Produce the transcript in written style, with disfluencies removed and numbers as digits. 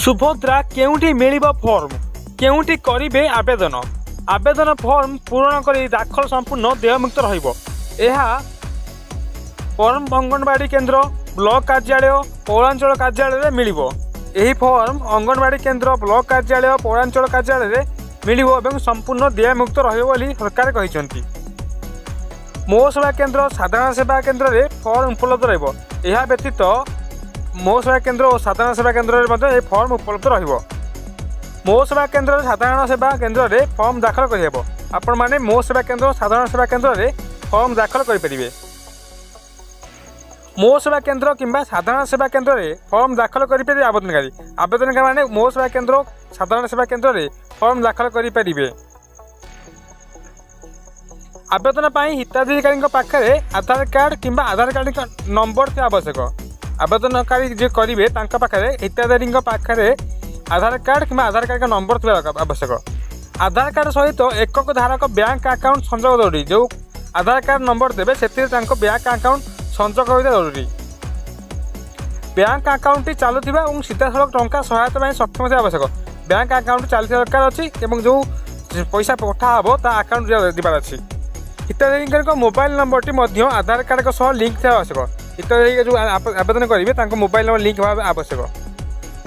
Subhadra केउठी मिलिबो form केउठी करिवे आवेदन आवेदन फॉर्म पूरण करी दाखल संपूर्ण देयमुक्त रहिबो। एहा फॉर्म अंगनवाड़ी केन्द्र ब्लॉक कार्यालय पौरांचल कार्यालय रे मिलिबो। एही फॉर्म अंगनवाड़ी केन्द्र ब्लॉक कार्यालय पौरांचल कार्यालय रे मिलिबो एवं संपूर्ण देयमुक्त रहिबो बोली सरकार कहिसंती। मो सेवा केन्द्र साधारण सेवा केन्द्र रे फॉर्म उपलब्ध रहिबो। एहा व्यतीत मो सेवा केन्द्र और साधारण सेवा केन्द्र रे फॉर्म उपलब्ध रहिबो। मो सेवा केन्द्र साधारण सेवा केन्द्र रे फॉर्म दाखल करिहेबो। आपण माने मो सेवा केन्द्र साधारण सेवा केन्द्र रे फॉर्म दाखल करि परिबे। मो सेवा केन्द्र किंबा साधारण सेवा केन्द्र रे फॉर्म दाखल करि परिबे आवेदनकारी माने मो सेवा केन्द्र साधारण सेवा केन्द्र रे फॉर्म दाखल करि परिबे। आवेदन पाई हिताधिकारी पाखे आधार कार्ड किंबा आधार कार्ड नंबर थे आवश्यक। आवेदनकारी जे करेंगे पाखे हिताधिकारी पाखे आधार कार्ड किंबा आधार कार्ड का नंबर थे आवश्यक। आधार कार्ड सहित एकक धारक बैंक अकाउंट संजोग जरूरी। जो आधार कार्ड नंबर देवे से बैंक अकाउंट संजोग होता जरूरी। बैंक अकाउंट चलुवा और सीधा सड़क टंका सहायता सक्षम आवश्यक। बैंक अकाउंट चलती दरकार अच्छी जो पैसा पठा हम अकाउंट देवार अच्छी। हिताधिकारी मोबाइल नंबर आधार कार्ड सह लिंक थे आवश्यक। हिताधिकारी जो आवेदन करेंगे मोबाइल नंबर लिंक आवश्यक।